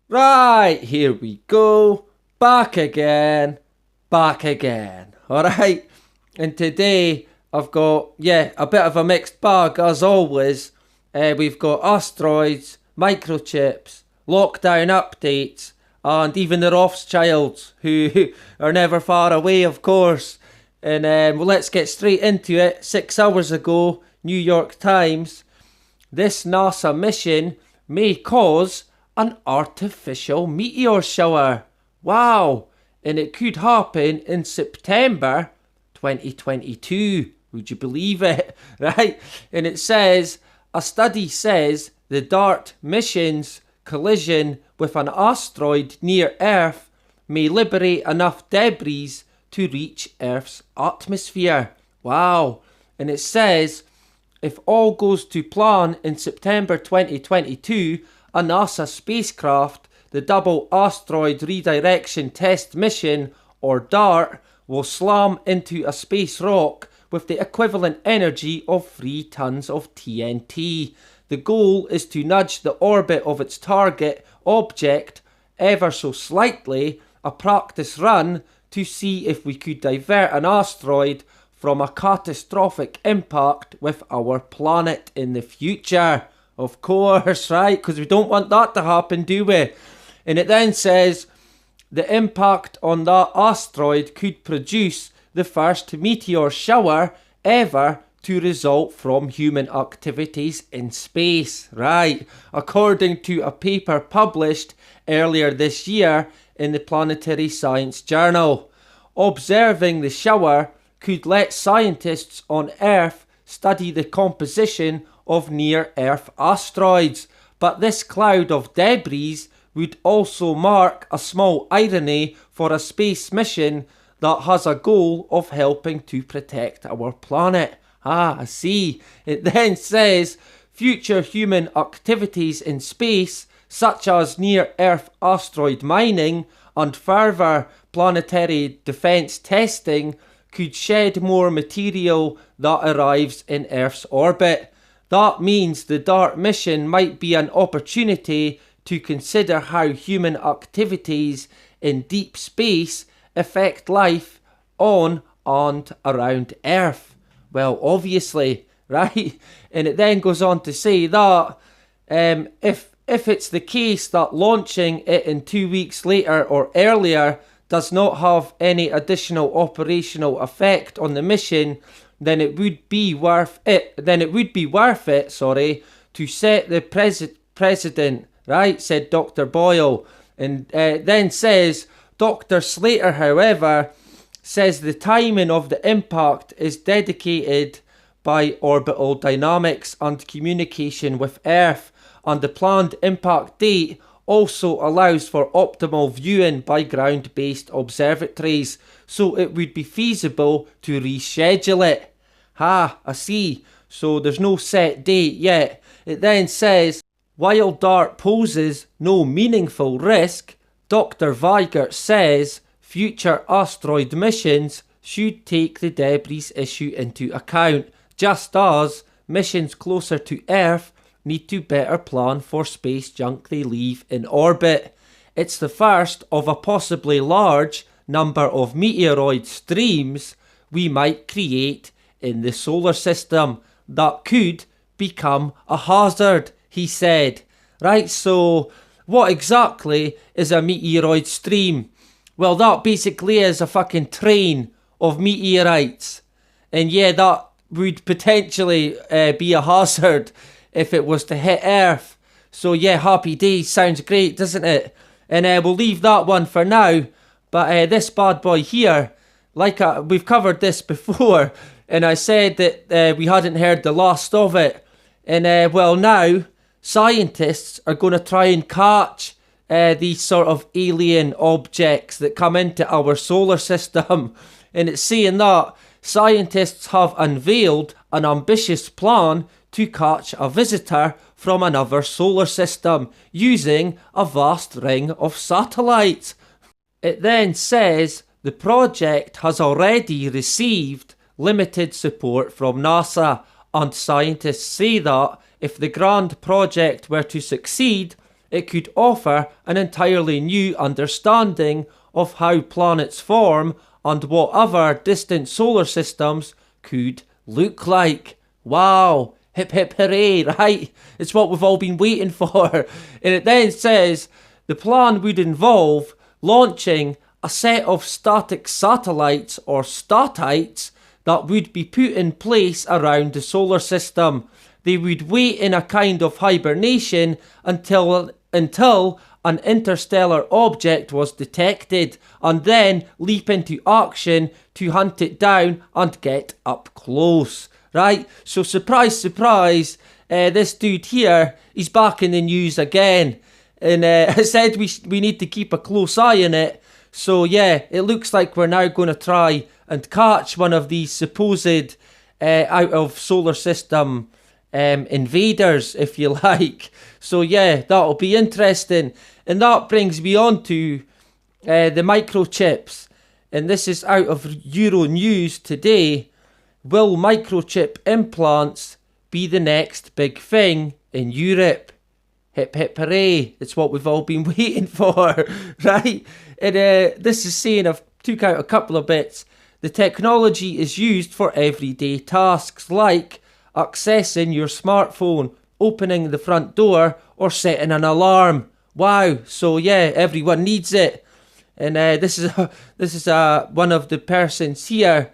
Right, here we go. Back again. Back again. Alright. And today I've got, a bit of a mixed bag as always. We've got asteroids, microchips, lockdown updates, and even the Rothschilds, who are never far away, of course. And well, let's get straight into it. 6 hours ago, New York Times. This NASA mission may cause an artificial meteor shower. Wow! And it could happen in September 2022. Would you believe it? Right? And it says, a study says the DART mission's collision with an asteroid near Earth may liberate enough debris to reach Earth's atmosphere. Wow. And it says, if all goes to plan in September 2022, a NASA spacecraft, the Double Asteroid Redirection Test Mission, or DART, will slam into a space rock with the equivalent energy of 3 tons of TNT. The goal is to nudge the orbit of its target object ever so slightly, a practice run to see if we could divert an asteroid from a catastrophic impact with our planet in the future. Of course, right? Because we don't want that to happen, do we? And it then says, the impact on that asteroid could produce the first meteor shower ever to result from human activities in space. Right. According to a paper published earlier this year in the Planetary Science Journal. Observing the shower could let scientists on Earth study the composition of near-Earth asteroids, but this cloud of debris would also mark a small irony for a space mission that has a goal of helping to protect our planet. I see. It then says, future human activities in space, such as near-Earth asteroid mining and further planetary defense testing, could shed more material that arrives in Earth's orbit. That means the DART mission might be an opportunity to consider how human activities in deep space affect life on and around Earth. Well, obviously, right? And it then goes on to say that if it's the case that launching it in 2 weeks later or earlier does not have any additional operational effect on the mission, then it would be worth it. To set the precedent, right? Said Dr. Boyle, and then says Dr. Slater, however, says the timing of the impact is dedicated by orbital dynamics and communication with Earth, and the planned impact date also allows for optimal viewing by ground-based observatories, so it would be feasible to reschedule it. I see. So there's no set date yet. It then says, while DART poses no meaningful risk, Dr. Weigert says future asteroid missions should take the debris issue into account, just as missions closer to Earth need to better plan for space junk they leave in orbit. It's the first of a possibly large number of meteoroid streams we might create in the solar system that could become a hazard, he said. Right, so what exactly is a meteoroid stream? Well, that basically is a fucking train of meteorites. And yeah, that would potentially be a hazard if it was to hit Earth. So yeah, happy days, sounds great, doesn't it? And we'll leave that one for now. But this bad boy here, we've covered this before, and I said that we hadn't heard the last of it. And well, now scientists are going to try and catch these sort of alien objects that come into our solar system. And it's saying that scientists have unveiled an ambitious plan to catch a visitor from another solar system using a vast ring of satellites. It then says the project has already received limited support from NASA, and scientists say that if the grand project were to succeed, it could offer an entirely new understanding of how planets form and what other distant solar systems could look like. Wow, hip hip hooray, right? It's what we've all been waiting for. And it then says the plan would involve launching a set of static satellites or statites that would be put in place around the solar system. They would wait in a kind of hibernation until an interstellar object was detected, and then leap into action to hunt it down and get up close. Right? So surprise, surprise, this dude here, he's back in the news again. And I said we need to keep a close eye on it. So yeah, it looks like we're now going to try and catch one of these supposed out of solar system invaders, if you like. So yeah, that'll be interesting. And that brings me on to the microchips. And this is out of Euronews today. Will microchip implants be the next big thing in Europe? Hip hip hooray, it's what we've all been waiting for, right? And this is saying, I've took out a couple of bits. The technology is used for everyday tasks like accessing your smartphone, opening the front door, or setting an alarm. Wow, so yeah, everyone needs it. And this is one of the persons here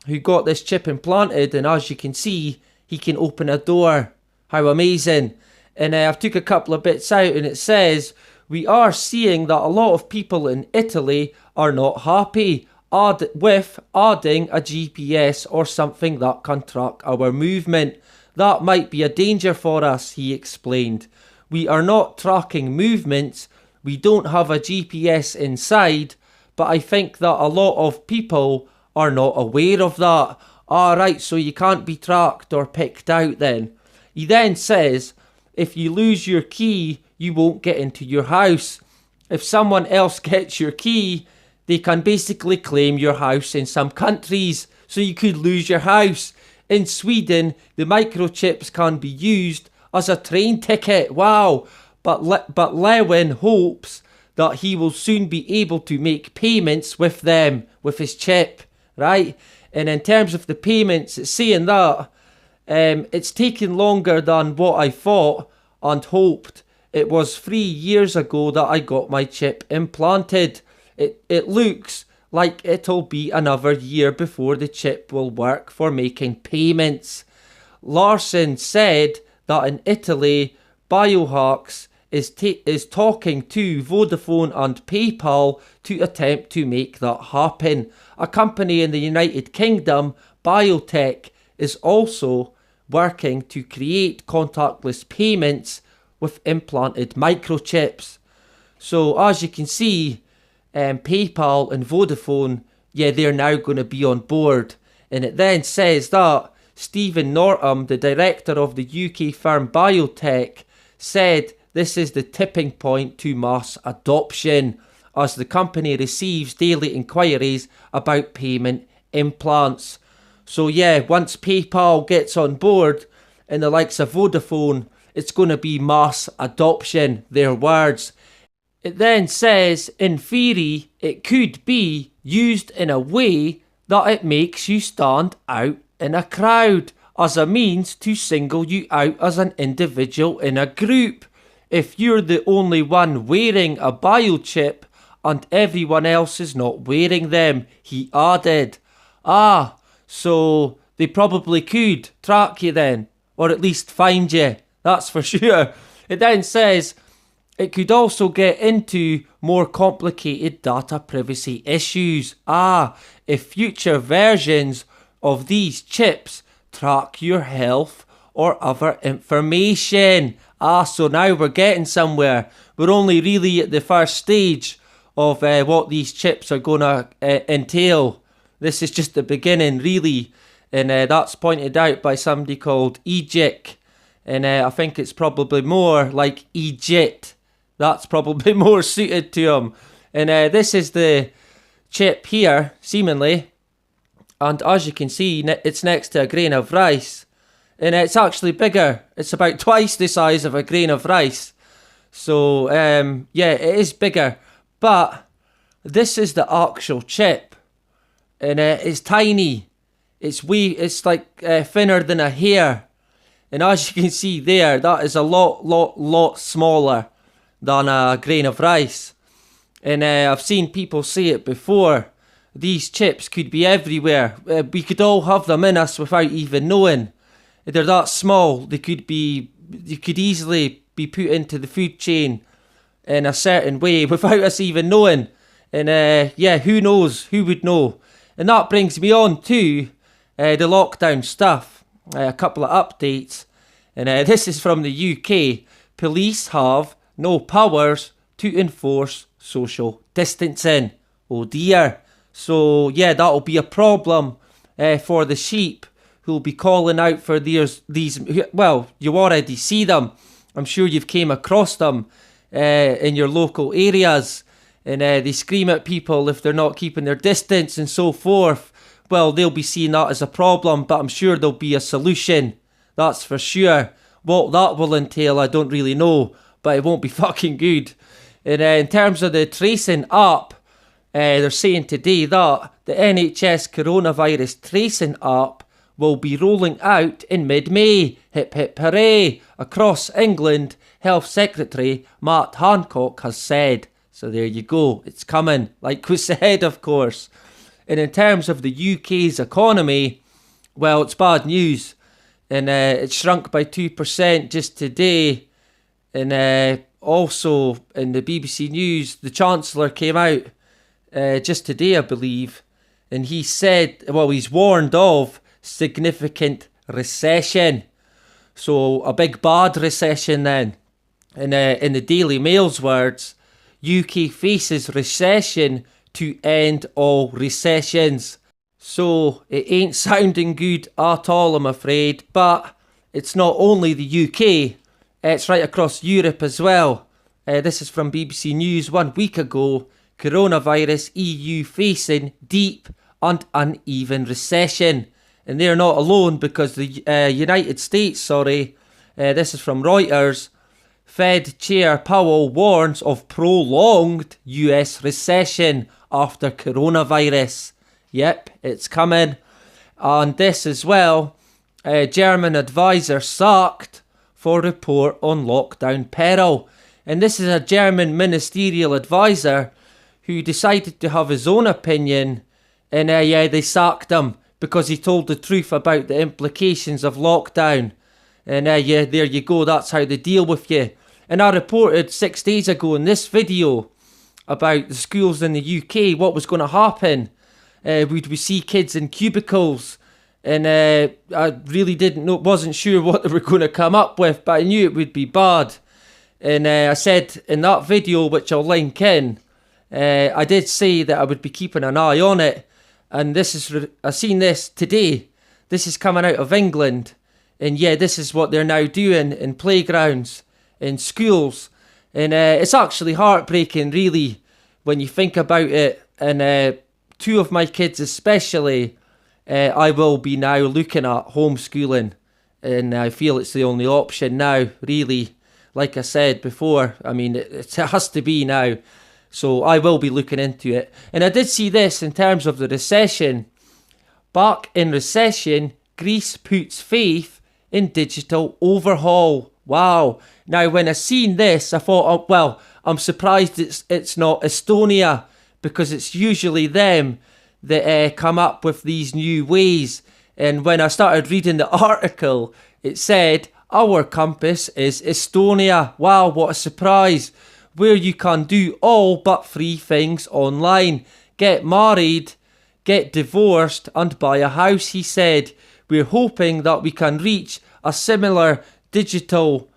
who got this chip implanted, and as you can see, he can open a door. How amazing. And I've took a couple of bits out, and it says, we are seeing that a lot of people in Italy are not happy with adding a GPS or something that can track our movement. That might be a danger for us, he explained. We are not tracking movements, we don't have a GPS inside, but I think that a lot of people are not aware of that. Right, so you can't be tracked or picked out then. He then says, if you lose your key, you won't get into your house. If someone else gets your key, they can basically claim your house in some countries, so you could lose your house. In Sweden, the microchips can be used as a train ticket. Wow. But Lewin hopes that he will soon be able to make payments with them, with his chip, right? And in terms of the payments, it's saying that it's taken longer than what I thought and hoped. It was 3 years ago that I got my chip implanted. It looks like it'll be another year before the chip will work for making payments. Larson said that in Italy, Biohacks is talking to Vodafone and PayPal to attempt to make that happen. A company in the United Kingdom, Biotech, is also working to create contactless payments with implanted microchips. So as you can see, PayPal and Vodafone, yeah, they're now going to be on board. And it then says that Stephen Norton, the director of the UK firm Biotech, said this is the tipping point to mass adoption as the company receives daily inquiries about payment implants. So yeah, once PayPal gets on board and the likes of Vodafone, it's going to be mass adoption, their words. It then says, in theory, it could be used in a way that it makes you stand out in a crowd as a means to single you out as an individual in a group. If you're the only one wearing a biochip and everyone else is not wearing them, he added. So they probably could track you then, or at least find you, that's for sure. It then says, it could also get into more complicated data privacy issues. If future versions of these chips track your health or other information. So now we're getting somewhere. We're only really at the first stage of what these chips are going to entail. This is just the beginning, really. And that's pointed out by somebody called Ejik. And I think it's probably more like Egypt. That's probably more suited to him. And this is the chip here, seemingly. And as you can see, it's next to a grain of rice. And it's actually bigger. It's about twice the size of a grain of rice. So, yeah, it is bigger. But this is the actual chip. And it's tiny. It's like thinner than a hair. And as you can see there, that is a lot smaller than a grain of rice. And I've seen people say it before. These chips could be everywhere. We could all have them in us without even knowing. They're that small. They could easily be put into the food chain in a certain way without us even knowing. And yeah, who knows? Who would know? And that brings me on to the lockdown stuff. A couple of updates. And this is from the UK. Police have no powers to enforce social distancing. Oh dear. So yeah, that'll be a problem for the sheep who'll be calling out for these. Well, you already see them. I'm sure you've came across them in your local areas. And they scream at people if they're not keeping their distance and so forth. Well, they'll be seeing that as a problem, but I'm sure there'll be a solution. That's for sure. What that will entail, I don't really know, but it won't be fucking good. And in terms of the tracing app, they're saying today that the NHS coronavirus tracing app will be rolling out in mid-May. Hip hip hooray! Across England, Health Secretary Matt Hancock has said. So there you go, it's coming, like we said, of course. And in terms of the UK's economy, well, it's bad news. And it shrunk by 2% just today. And also in the BBC News, the Chancellor came out just today, I believe. And he said, well, he's warned of significant recession. So a big bad recession then. And in the Daily Mail's words, UK faces recession to end all recessions. So it ain't sounding good at all, I'm afraid. But it's not only the UK, it's right across Europe as well. This is from BBC News 1 week ago. Coronavirus EU facing deep and uneven recession. And they're not alone because the United States, this is from Reuters. Fed Chair Powell warns of prolonged US recession after coronavirus. Yep, it's coming. And this as well, German advisor sacked for report on lockdown peril. And this is a German ministerial advisor who decided to have his own opinion. And yeah, they sacked him because he told the truth about the implications of lockdown. And yeah, there you go, that's how they deal with you. And I reported 6 days ago in this video about the schools in the UK, what was going to happen. Would we see kids in cubicles? And I really wasn't sure what they were going to come up with, but I knew it would be bad. And I said in that video, which I'll link in, I did say that I would be keeping an eye on it. And I seen this today. This is coming out of England. And yeah, this is what they're now doing in playgrounds, in schools. And it's actually heartbreaking, really, when you think about it. And 2 of my kids especially, I will be now looking at homeschooling. And I feel it's the only option now, really. Like I said before, I mean, it has to be now. So I will be looking into it. And I did see this in terms of the recession. Back in recession, Greece puts faith in digital overhaul. Wow. Now, when I seen this, I thought, oh, well, I'm surprised it's not Estonia, because it's usually them that come up with these new ways. And when I started reading the article, it said, our campus is Estonia. Wow, what a surprise. Where you can do all but 3 things online. Get married, get divorced and buy a house, he said. We're hoping that we can reach a similar digital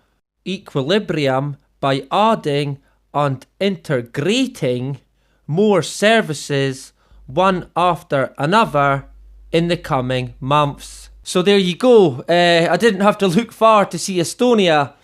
equilibrium by adding and integrating more services one after another in the coming months. So there you go. I didn't have to look far to see Estonia,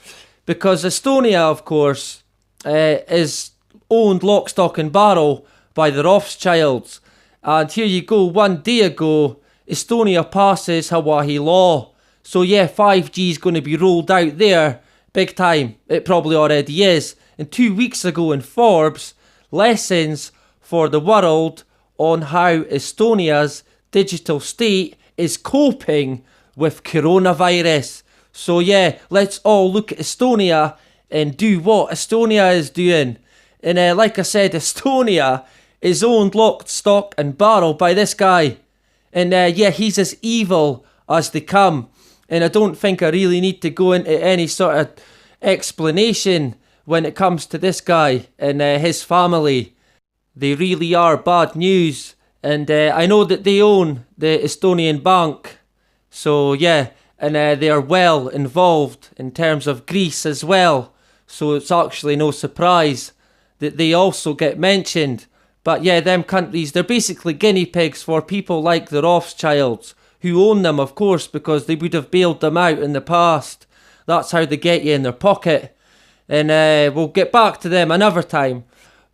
because Estonia, of course, is owned lock, stock and barrel by the Rothschilds. And here you go, 1 day ago, Estonia passes Hawaii law. So yeah, 5G is going to be rolled out there big time. It probably already is. And 2 weeks ago in Forbes, lessons for the world on how Estonia's digital state is coping with coronavirus. So yeah, let's all look at Estonia and do what Estonia is doing. And like I said, Estonia is owned lock, stock and barrel by this guy. And yeah, he's as evil as they come. And I don't think I really need to go into any sort of explanation when it comes to this guy and his family. They really are bad news. And I know that they own the Estonian bank. So yeah, and they are well involved in terms of Greece as well. So it's actually no surprise that they also get mentioned. But yeah, them countries, they're basically guinea pigs for people like the Rothschilds, who own them, of course, because they would have bailed them out in the past. That's how they get you in their pocket. And we'll get back to them another time.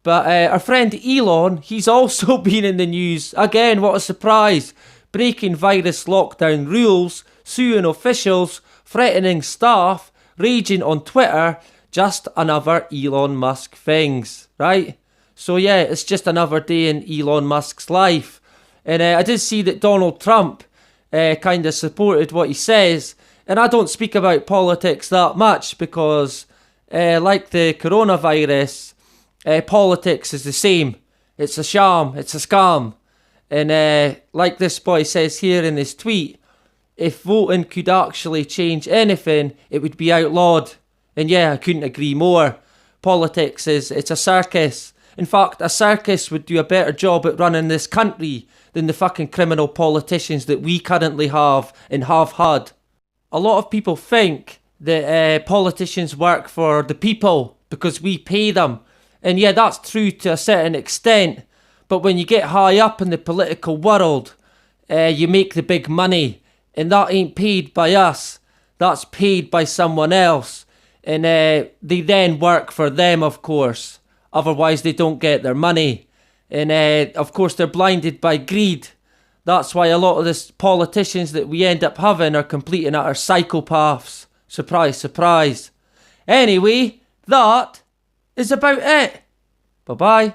But our friend Elon, he's also been in the news. Again, what a surprise. Breaking virus lockdown rules, suing officials, threatening staff, raging on Twitter. Just another Elon Musk things, right? So yeah, it's just another day in Elon Musk's life. And I did see that Donald Trump kind of supported what he says. And I don't speak about politics that much because like the coronavirus, politics is the same. It's a sham, it's a scam. And like this boy says here in his tweet, if voting could actually change anything, it would be outlawed. And yeah, I couldn't agree more. Politics it's a circus. In fact, a circus would do a better job at running this country than the fucking criminal politicians that we currently have and have had. A lot of people think that politicians work for the people because we pay them. And yeah, that's true to a certain extent. But when you get high up in the political world, you make the big money. And that ain't paid by us. That's paid by someone else. And they then work for them, of course. Otherwise, they don't get their money. And of course, they're blinded by greed. That's why a lot of the politicians that we end up having are complete and utter psychopaths. Surprise, surprise. Anyway, that is about it. Bye-bye.